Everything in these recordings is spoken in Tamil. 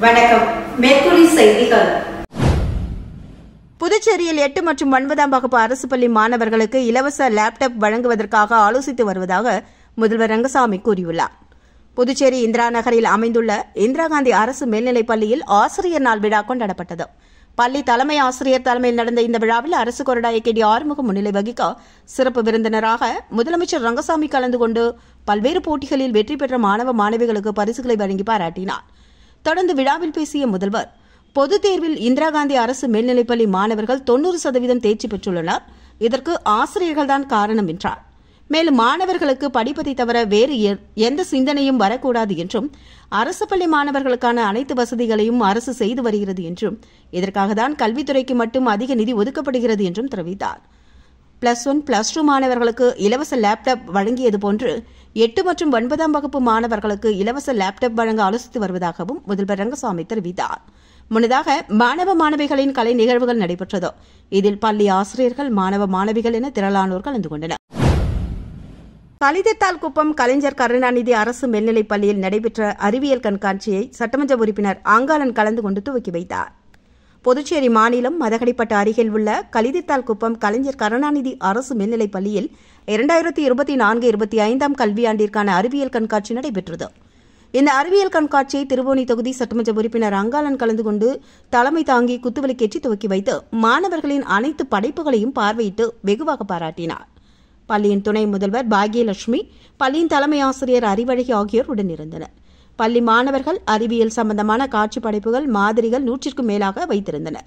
வணக்கம். மேற்குறி செய்திகள். புதுச்சேரியில் 8 மற்றும் 9ஆம் வகுப்பு அரசு பள்ளி மாணவர்களுக்கு இலவச லேப்டாப் வழங்குவதற்காக ஆலோசித்து வருவதாக முதல்வர் ரங்கசாமி கூறியுள்ளார். புதுச்சேரி இந்திரா நகரில் அமைந்துள்ள இந்திரா காந்தி அரசு மேல்நிலைப் பள்ளியில் ஆசிரியர் நாள் விழா கொண்டாடப்பட்டது. பள்ளி தலைமை ஆசிரியர் தலைமையில் நடந்த இந்த விழாவில் அரசு கொறடா ஏகேடி ஆறுமுகம் முன்னிலை வகிக்க சிறப்பு விருந்தினராக முதலமைச்சர் ரங்கசாமி கலந்து கொண்டு பல்வேறு போட்டிகளில் வெற்றி பெற்ற மாணவ மாணவிகளுக்கு பரிசுகளை வழங்கி பாராட்டினார். தொடர்ந்து விழாவில் பேசிய முதல்வர், பொதுத் தேர்வில் இந்திரா காந்தி அரசு மேல்நிலைப்பள்ளி மாணவர்கள் 90% தேர்ச்சி பெற்றுள்ளனர். இதற்கு ஆசிரியர்கள்தான் காரணம் என்றார். மேலும் மாணவர்களுக்கு படிப்பதை தவிர வேறு எந்த சிந்தனையும் வரக்கூடாது என்றும், அரசு பள்ளி மாணவர்களுக்கான அனைத்து வசதிகளையும் அரசு செய்து வருகிறது என்றும், இதற்காகத்தான் கல்வித்துறைக்கு மட்டும் அதிக நிதி ஒதுக்கப்படுகிறது என்றும் தெரிவித்தார். +1, +2 மாணவர்களுக்கு இலவச லேப்டாப் வழங்கியது போன்று 8 மற்றும் 9ஆம் வகுப்பு மாணவர்களுக்கு இலவச லேப்டாப் வழங்க ஆலோசித்து வருவதாகவும் முதல்வர் ரங்கசாமி தெரிவித்தார். முன்னதாக மாணவ மாணவிகளின் கலை நிகழ்வுகள் நடைபெற்றது. இதில் பள்ளி ஆசிரியர்கள், மாணவ மாணவிகள் என திரளானோர் கலந்து கொண்டனர். கலிதத்தால்குப்பம் கலைஞர் கருணாநிதி அரசு மேல்நிலைப் பள்ளியில் நடைபெற்ற அறிவியல் கண்காட்சியை சட்டமன்ற உறுப்பினர் அங்காளன் கலந்து கொண்டு துவக்கி வைத்தார். புதுச்சேரி மாநிலம் மதகடிப்பட்டு அருகில் உள்ள கலிதத்தால்குப்பம் கலைஞர் கருணாநிதி அரசு மேல்நிலைப் பள்ளியில் 2024-25ஆம் கல்வியாண்டிற்கான அறிவியல் கண்காட்சி நடைபெற்றது. இந்த அறிவியல் கண்காட்சியை திருவோணி தொகுதி சட்டமன்ற உறுப்பினர் அங்காளன் கலந்து கொண்டு தலைமை தாங்கி குத்துவிளக்கேற்றி துவக்கி வைத்து மாணவர்களின் அனைத்து படைப்புகளையும் பார்வையிட்டு வெகுவாக பாராட்டினார். பள்ளியின் துணை முதல்வர் பாக்யலட்சுமி, பள்ளியின் தலைமை ஆசிரியர் அறிவழகி ஆகியோர் உடனிருந்தனர். பள்ளி மாணவர்கள் அறிவியல் சம்பந்தமான காட்சி படைப்புகள், மாதிரிகள் 100க்கும் மேலாக வைத்திருந்தனர்.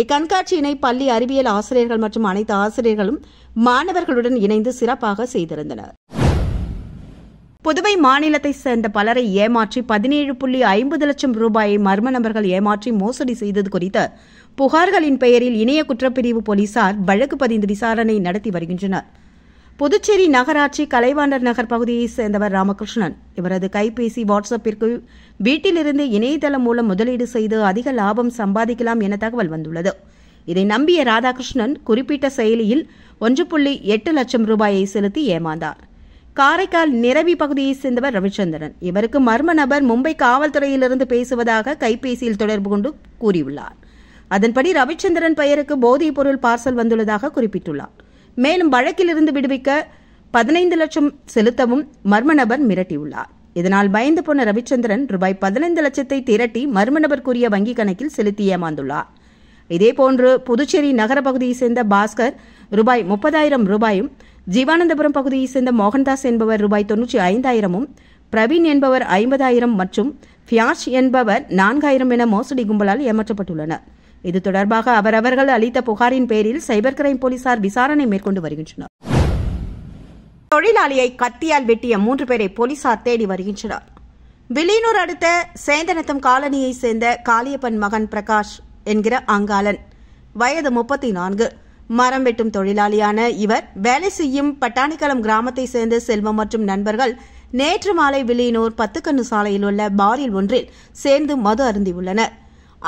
இக்கண்காட்சியினை பள்ளி அறிவியல் ஆசிரியர்கள் மற்றும் அனைத்து ஆசிரியர்களும் மாணவர்களுடன் இணைந்து சிறப்பாக செய்திருந்தனர். புதுவை மாநிலத்தைச் சேர்ந்த பலரை ஏமாற்றி 17.50 லட்சம் ரூபாயை மர்ம நபர்கள் ஏமாற்றி மோசடி செய்தது குறித்த புகார்களின் பெயரில் இணைய குற்றப்பிரிவு போலீசார் வழக்கு பதிந்து விசாரணை நடத்தி வருகின்றனர். புதுச்சேரி நகராட்சி கலைவாணர் நகர் பகுதியைச் சேர்ந்தவர் ராமகிருஷ்ணன். இவரது கைபேசி, வாட்ஸ்அப்பிற்கு வீட்டிலிருந்து இணையதளம் மூலம் முதலீடு செய்து அதிக லாபம் சம்பாதிக்கலாம் என தகவல் வந்துள்ளது. இதை நம்பிய ராதாகிருஷ்ணன் குறிப்பிட்ட செயலியில் 1.8 லட்சம் ரூபாயை செலுத்தி ஏமாந்தார். காரைக்கால் நிரவி பகுதியைச் சேர்ந்தவர் ரவிச்சந்திரன். இவருக்கு மர்ம நபர் மும்பை காவல்துறையிலிருந்து பேசுவதாக கைபேசியில் தொடர்பு கொண்டு கூறியுள்ளார். அதன்படி ரவிச்சந்திரன் பெயருக்கு போதைப் பொருள் பார்சல் வந்துள்ளதாக குறிப்பிட்டுள்ளார். மேலும் வழக்கிலிருந்து விடுவிக்க 15 லட்சம் செலுத்தவும் மர்ம நபர் மிரட்டியுள்ளார். இதனால் பயந்து போன ரவிச்சந்திரன் ரூபாய் 15 லட்சத்தை திரட்டி மர்ம நபர் கூறிய வங்கிக் கணக்கில் செலுத்தி ஏமாந்துள்ளார். இதேபோன்று புதுச்சேரி நகர பகுதியைச் சேர்ந்த பாஸ்கர் ரூபாய் 30,000 ரூபாயும், ஜீவானந்தபுரம் பகுதியைச் சேர்ந்த மோகன்தாஸ் என்பவர் ரூபாய் 95,000, பிரவீன் என்பவர் 50,000 மற்றும் ஃபியாஷ் என்பவர் 4,000 என மோசடி கும்பலால் ஏமாற்றப்பட்டுள்ளனர். இது தொடர்பாக அவரவர்கள் அளித்த புகாரின் பேரில் சைபர் கிரைம் போலீசார் விசாரணை மேற்கொண்டு வருகின்றனர். தொழிலாளியை கத்தியால் வெட்டிய 3 பேரை போலீசார் தேடி வருகின்றனர். வில்லியனூர் அடுத்த சேந்தனத்தம் காலனியைச் சேர்ந்த காளியப்பன் மகன் பிரகாஷ் என்கிற அங்காளன், வயது 34, மரம் வெட்டும் தொழிலாளியான இவர் வேலை செய்யும் பட்டாணிக்கலம் கிராமத்தைச் சேர்ந்த செல்வம் மற்றும் நண்பர்கள் நேற்று மாலை வில்லியனூர் 10 கண்ணு சாலையில் உள்ள பாரில் ஒன்றில் சேர்ந்து மது அருந்தியுள்ளனர்.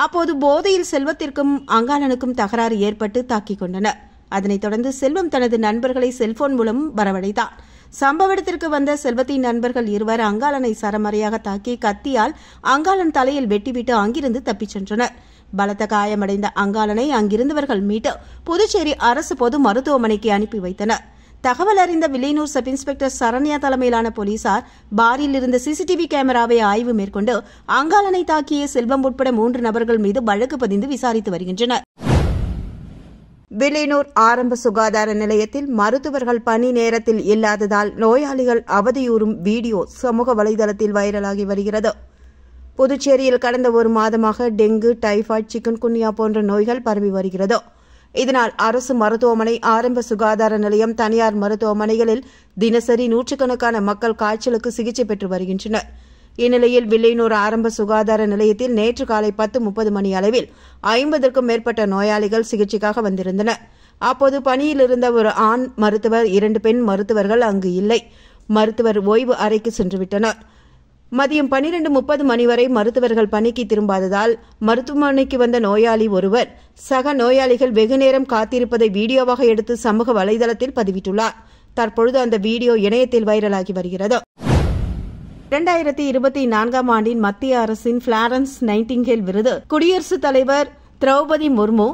அப்போது போதையில் செல்வத்திற்கும் அங்காளனுக்கும் தகராறு ஏற்பட்டு தாக்கிக் கொண்டனர். அதனைத் தொடர்ந்து செல்வம் தனது நண்பர்களை செல்போன் மூலம் வரவழைத்தார். சம்பவ இடத்திற்கு வந்த செல்வத்தின் நண்பர்கள் இருவர் அங்காளனை சரமறையாக தாக்கி கத்தியால் அங்காளன் தலையில் வெட்டிவிட்டு அங்கிருந்து தப்பிச் சென்றனர். பலத்த காயமடைந்த அங்காளனை அங்கிருந்தவர்கள் மீட்டு புதுச்சேரி அரசு பொது மருத்துவமனைக்கு அனுப்பி வைத்தனர். தகவல் அறிந்த வில்லியனூர் சப் இன்ஸ்பெக்டர் சரண்யா தலைமையிலான போலீசார் பாரில் இருந்த சிசிடிவி கேமராவை ஆய்வு மேற்கொண்டு அங்காளனை தாக்கிய செல்வம் உட்பட 3 நபர்கள் மீது வழக்கு பதிந்து விசாரித்து வருகின்றனர். வில்லியனூர் ஆரம்ப சுகாதார நிலையத்தில் மருத்துவர்கள் பணி நேரத்தில் இல்லாததால் நோயாளிகள் அவதியுறும் வீடியோ சமூக வலைதளத்தில் வைரலாகி வருகிறது. புதுச்சேரியில் கடந்த 1 மாதமாக டெங்கு, டைபாய்டு, சிக்கன்குன்யா போன்ற நோய்கள் பரவி வருகிறது. இதனால் அரசு மருத்துவமனை, ஆரம்ப சுகாதார நிலையம், தனியார் மருத்துவமனைகளில் தினசரி நூற்றுக்கணக்கான மக்கள் காய்ச்சலுக்கு சிகிச்சை பெற்று வருகின்றனர். இந்நிலையில் வில்லியனூர் ஆரம்ப சுகாதார நிலையத்தில் நேற்று காலை 10:30 மணி அளவில் 50க்கும் மேற்பட்ட நோயாளிகள் சிகிச்சைக்காக வந்திருந்தனர். அப்போது பணியில் இருந்த ஒரு ஆண் மருத்துவர், 2 பெண் மருத்துவர்கள் அங்கு இல்லை. மருத்துவர் ஓய்வு அறைக்கு சென்றுவிட்டனர். மதியம் 12:30 மணி வரை மருத்துவர்கள் பணிக்கு திரும்பாததால் மருத்துவமனைக்கு வந்த நோயாளி ஒருவர் சக நோயாளிகள் வெகுநேரம் காத்திருப்பதை வீடியோவாக எடுத்து சமூக வலைதளத்தில் பதிவிட்டுள்ளார். தற்பொழுது அந்த வீடியோ இணையத்தில் வைரலாகி வருகிறது. 2024 ஆண்டின் மத்திய அரசின் பிளாரன்ஸ் நைட்டிங்கேல் விருது குடியரசுத் தலைவர் திரௌபதி முர்மு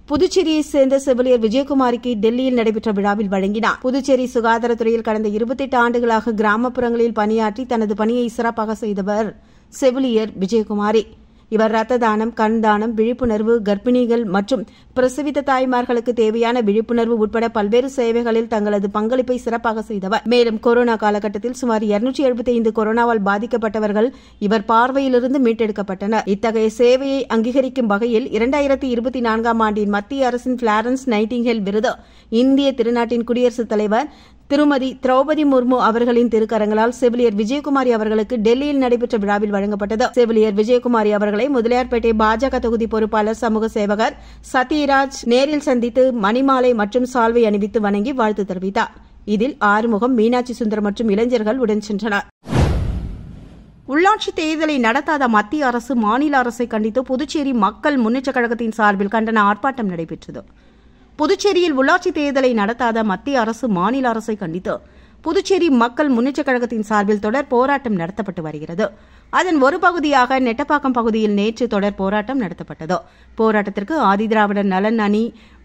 புதுச்சேரியைச் சேர்ந்த செவிலியர் விஜயகுமாரிக்கு டெல்லியில் நடைபெற்ற விழாவில் வழங்கினார். புதுச்சேரி சுகாதாரத்துறையில் கடந்த 28 ஆண்டுகளாக கிராமப்புறங்களில் பணியாற்றி தனது பணியை சிறப்பாக செய்தவர் செவிலியர் விஜயகுமாரி. இவர் ரத்த தானம், கண் தானம், விழிப்புணர்வு, கர்ப்பிணிகள் மற்றும் பிரசவித்த தாய்மார்களுக்கு தேவையான விழிப்புணர்வு உட்பட பல்வேறு சேவைகளில் தங்களது பங்களிப்பை சிறப்பாக செய்தவர். மேலும் கொரோனா காலகட்டத்தில் சுமார் 275 கொரோனாவால் பாதிக்கப்பட்டவர்கள் இவர் பார்வையிலிருந்து மீட்டெடுக்கப்பட்டனர். இத்தகைய சேவையை அங்கீகரிக்கும் வகையில் 2024 ஆண்டின் மத்திய அரசின் பிளாரன்ஸ் நைட்டிங்கேல் விருது இந்திய திருநாட்டின் குடியரசுத் தலைவர் திருமதி திரௌபதி முர்மு அவர்களின் திருக்கரங்களால் செவிலியர் விஜயகுமாரி அவர்களுக்கு டெல்லியில் நடைபெற்ற விழாவில் வழங்கப்பட்டது. செவிலியர் விஜயகுமாரி அவர்களை முதலியார்பேட்டை பாஜக தொகுதி பொறுப்பாளர் சமூக சேவகர் சத்யராஜ் நேரில் சந்தித்து மணிமாலை மற்றும் சால்வை அணிவித்து வணங்கி வாழ்த்து தெரிவித்தார். இதில் ஆறுமுகம், மீனாட்சி சுந்தரம் மற்றும் இளைஞர்கள் உடன் சென்றனர். உள்ளாட்சி தேர்தலை நடத்தாத மத்திய அரசு, மாநில அரசை கண்டித்து புதுச்சேரி மக்கள் முன்னேற்றக் கழகத்தின் சார்பில் கண்டன ஆர்ப்பாட்டம் நடைபெற்றது. புதுச்சேரியில் உள்ளாட்சி தேர்தலை நடத்தாத மத்திய அரசு, மாநில அரசை கண்டித்து புதுச்சேரி மக்கள் முன்னேற்றக் கழகத்தின் சார்பில் தொடர் போராட்டம் நடத்தப்பட்டு வருகிறது. அதன் ஒரு பகுதியாக நெட்டப்பாக்கம் பகுதியில் நேற்று தொடர் போராட்டம் நடத்தப்பட்டது. போராட்டத்திற்கு ஆதிதிராவிடர் நலன் அணி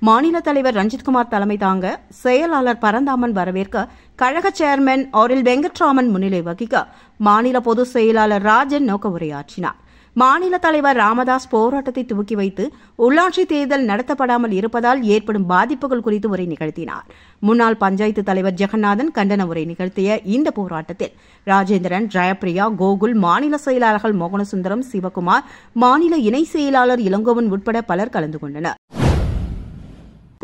மாநில தலைவர் ரஞ்சித்குமார் தலைமை தாங்க, செயலாளர் பரந்தாமன் வரவேற்க, கழக சேர்மன் ஆரில் வெங்கட்ராமன் முன்னிலை வகிக்க, மாநில பொதுச் செயலாளர் ராஜன் நோக்க உரையாற்றினார். மாநில தலைவர் ராமதாஸ் போராட்டத்தை துவக்கி வைத்து உள்ளாட்சி தேர்தல் நடத்தப்படாமல் இருப்பதால் ஏற்படும் பாதிப்புகள் குறித்து உரை நிகழ்த்தினார். முன்னாள் பஞ்சாயத்து தலைவர் ஜெகநாதன் கண்டன உரை நிகழ்த்திய இந்த போராட்டத்தில் ராஜேந்திரன், ஜெயப்பிரியா, கோகுல், மாநில செயலாளர்கள் மோகனசுந்தரம், சிவகுமார், மாநில இணை செயலாளர் இளங்கோவன் உட்பட பலர் கலந்து கொண்டனர்.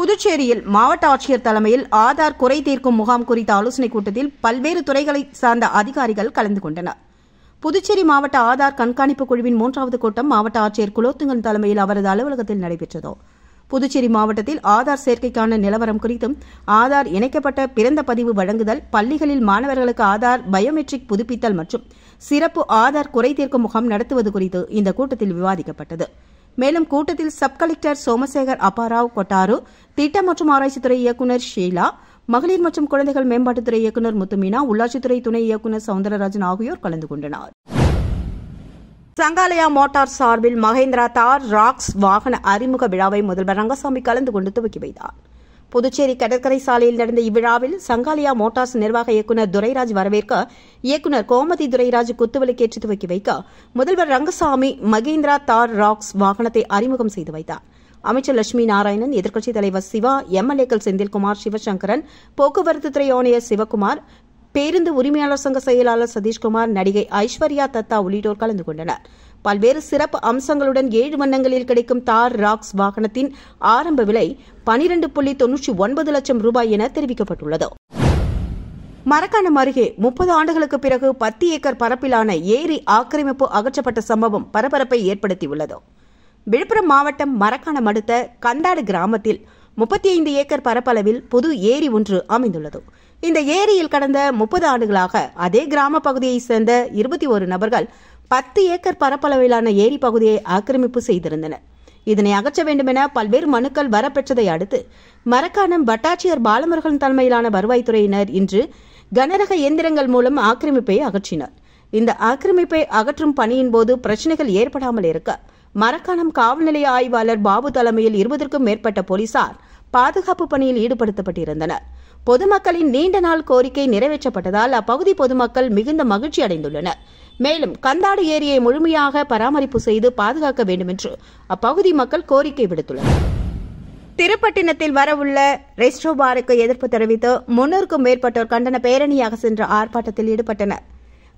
புதுச்சேரியில் மாவட்ட ஆட்சியர் தலைமையில் ஆதார் குறை தீர்க்கும் முகாம் குறித்த ஆலோசனைக் கூட்டத்தில் பல்வேறு துறைகளை சார்ந்த அதிகாரிகள் கலந்து கொண்டனர். புதுச்சேரி மாவட்ட ஆதார் கண்காணிப்பு குழுவின் 3வது கூட்டம் மாவட்ட ஆட்சியர் குலோத்துங்கன் தலைமையில் அவரது அலுவலகத்தில் நடைபெற்றது. புதுச்சேரி மாவட்டத்தில் ஆதார் சேர்க்கைக்கான நிலவரம் குறித்தும், ஆதார் இணைக்கப்பட்ட பிறந்த பதிவு வழங்குதல், பள்ளிகளில் மாணவர்களுக்கு ஆதார் பயோமெட்ரிக் புதுப்பித்தல் மற்றும் சிறப்பு ஆதார் குறை தீர்க்கும் முகாம் நடத்துவது குறித்து இந்த கூட்டத்தில் விவாதிக்கப்பட்டது. மேலும் கூட்டத்தில் சப் கலெக்டர் சோமசேகர் அப்பாராவ் கொட்டாரு, திட்டம் மற்றும் ஆராய்ச்சித்துறை இயக்குநர் ஷீலா, மகளிர் மற்றும் குழந்தைகள் மேம்பாட்டுத்துறை இயக்குநர் முத்துமீனா, உள்ளாட்சித்துறை துணை இயக்குநர் சவுந்தரராஜன் ஆகியோர் கலந்து கொண்டனர். சங்காலயா மோட்டார் சார்பில் மகேந்திரா தார் ராக்ஸ் வாகன அறிமுக விழாவை முதல்வர் ரங்கசாமி கலந்து கொண்டு துவக்கி வைத்தார். புதுச்சேரி கடற்கரை சாலையில் நடந்த இவ்விழாவில் சங்காலயா மோட்டார்ஸ் நிர்வாக இயக்குநர் துரைராஜ் வரவேற்க, இயக்குநர் கோமதி துரைராஜ் குத்துவிளக்கேற்றி துவக்கி வைக்க, முதல்வர் ரங்கசாமி மகேந்திரா தார் ராக்ஸ் வாகனத்தை அறிமுகம் செய்து வைத்தார். அமைச்சர் லட்சுமி நாராயணன், எதிர்க்கட்சித் தலைவர் சிவா, எம்எல்ஏக்கள் செந்தில்குமார், சிவசங்கரன், போக்குவரத்துத்துறை ஆணையர் சிவக்குமார், பேருந்து உரிமையாளர் சங்க செயலாளர் சதீஷ்குமார், நடிகை ஐஸ்வர்யா தத்தா உள்ளிட்டோர் கலந்து கொண்டனர். பல்வேறு சிறப்பு அம்சங்களுடன் 7 வண்ணங்களில் கிடைக்கும் தார் ராக்ஸ் வாகனத்தின் ஆரம்ப விலை 12.99 லட்சம் ரூபாய் என தெரிவிக்கப்பட்டுள்ளது. மரக்காணம் அருகே 30 ஆண்டுகளுக்கு பிறகு 10 ஏக்கர் பரப்பிலான ஏரி ஆக்கிரமிப்பு அகற்றப்பட்ட சம்பவம் பரபரப்பை ஏற்படுத்தியுள்ளது. விழுப்புரம் மாவட்டம் மரக்காணம் அடுத்த கந்தாடு கிராமத்தில் 35 ஏக்கர் பரப்பளவில் புது ஏரி ஒன்று அமைந்துள்ளது. இந்த ஏரியில் கடந்த 30 ஆண்டுகளாக அதே கிராம பகுதியைச் சேர்ந்த 21 நபர்கள் 10 ஏக்கர் பரப்பளவிலான ஏரி பகுதியை ஆக்கிரமிப்பு செய்திருந்தனர். இதனை அகற்ற வேண்டுமென பல்வேறு மனுக்கள் வரப்பெற்றதை அடுத்து மரக்காணம் வட்டாட்சியர் பாலமுருகன் தலைமையிலான வருவாய்த்துறையினர் இன்று கனரக இயந்திரங்கள் மூலம் ஆக்கிரமிப்பை அகற்றினர். இந்த ஆக்கிரமிப்பை அகற்றும் பணியின் போது பிரச்சினைகள் ஏற்படாமல் இருக்க மரக்காணம் காவல் நிலைய ஆய்வாளர் பாபு தலைமையில் 20க்கும் மேற்பட்ட போலீசார் பாதுகாப்பு பணியில் ஈடுபடுத்தப்பட்டிருந்தனர். பொதுமக்களின் நீண்ட நாள் கோரிக்கை நிறைவேற்றப்பட்டதால் அப்பகுதி பொதுமக்கள் மிகுந்த மகிழ்ச்சி அடைந்துள்ளனர். மேலும் கந்தாடு ஏரியை முழுமையாக பராமரிப்பு செய்து பாதுகாக்க வேண்டும் என்று அப்பகுதி மக்கள் கோரிக்கை விடுத்துள்ளனர். திருப்பட்டினத்தில் வரவுள்ள ரெஸ்டோ பாருக்கு எதிர்ப்பு தெரிவித்து 300க்கும் மேற்பட்டோர் கண்டன பேரணியாக சென்ற ஆர்ப்பாட்டத்தில் ஈடுபட்டனர்.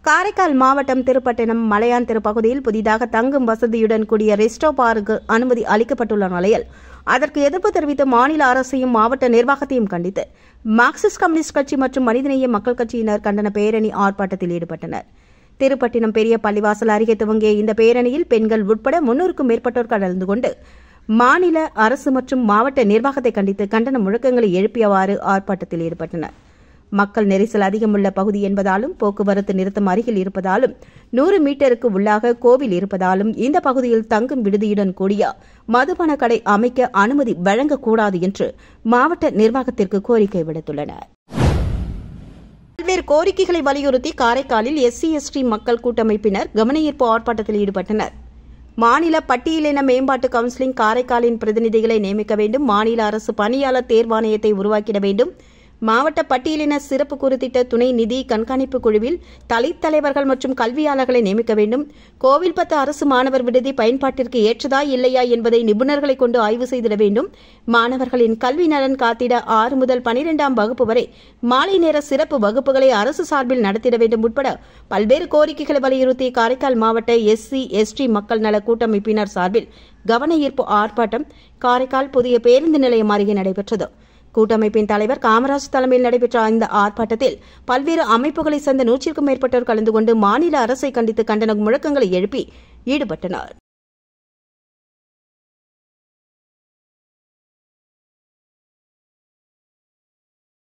காரைக்கால் மாவட்டம் திருப்பட்டினம் மலையான் திருப்பகுதியில் புதிதாக தங்கும் வசதியுடன் கூடிய ரெஸ்டோ பாருக்கு அனுமதி அளிக்கப்பட்டுள்ள நிலையில் அதற்கு எதிர்ப்பு தெரிவித்து மாநில அரசையும் மாவட்ட நிர்வாகத்தையும் கண்டித்து மார்க்சிஸ்ட் கம்யூனிஸ்ட் கட்சி மற்றும் மனிதநேய மக்கள் கட்சியினர் கண்டன பேரணி ஆர்ப்பாட்டத்தில் ஈடுபட்டனர். திருப்பட்டினம் பெரிய பள்ளிவாசல் அருகே துவங்கிய இந்த பேரணியில் பெண்கள் உட்பட 300க்கும் மேற்பட்டோர் கலந்து கொண்டு மாநில அரசு மற்றும் மாவட்ட நிர்வாகத்தை கண்டித்து கண்டன முழக்கங்களை எழுப்பியவாறு ஆர்ப்பாட்டத்தில் ஈடுபட்டனர். மக்கள் நெரிசல் அதிகமுள்ள பகுதி என்பதாலும் போக்குவரத்து நிறுத்தம் அருகில் இருப்பதாலும் 100 மீட்டருக்கு உள்ளாக கோவில் இருப்பதாலும் இந்த பகுதியில் தங்கும் விடுதியுடன் கூடிய மதுபான கடை அமைக்க அனுமதி வழங்கக்கூடாது என்று மாவட்ட நிர்வாகத்திற்கு கோரிக்கை விடுத்துள்ளனர். பல்வேறு கோரிக்கைகளை வலியுறுத்தி காரைக்காலில் SC/ST மக்கள் கூட்டமைப்பினர் கவனஈர்ப்பு ஆர்ப்பாட்டத்தில் ஈடுபட்டனர். மாநில பட்டியலின மேம்பாட்டு கவுன்சிலிங் காரைக்காலின் பிரதிநிதிகளை நியமிக்க வேண்டும். மாநில அரசு பணியாளர் தேர்வாணையத்தை உருவாக்கிட வேண்டும். மாவட்ட பட்டியலின சிறப்பு குறுத்திட்ட துணை நிதி கண்காணிப்பு குழுவில் தலைவர்கள் மற்றும் கல்வியாளர்களை நியமிக்க வேண்டும். கோவில்பத்து அரசு மாணவர் விடுதி பயன்பாட்டிற்கு ஏற்றதா இல்லையா என்பதை நிபுணர்களை கொண்டு ஆய்வு செய்திட வேண்டும். மாணவர்களின் கல்வி நலன் காத்திட 6 முதல் 12ஆம் வகுப்பு வரை மாலை நேர சிறப்பு வகுப்புகளை அரசு சார்பில் நடத்திட வேண்டும் உட்பட பல்வேறு கோரிக்கைகளை வலியுறுத்தி காரைக்கால் மாவட்ட SC/ST மக்கள் நல கூட்டமைப்பினர் சார்பில் கவன ஈர்ப்பு ஆர்ப்பாட்டம் காரைக்கால் புதிய பேருந்து நிலையம் அருகே நடைபெற்றது. கூட்டமைப்பின் தலைவர் காமராஜ் தலைமையில் நடைபெற்ற இந்த ஆர்ப்பாட்டத்தில் பல்வேறு அமைப்புகளை சேர்ந்த 100க்கும் மேற்பட்டோர் கலந்து கொண்டு மாநில அரசை கண்டித்து கண்டன முழக்கங்களை எழுப்பி ஈடுபட்டனர்.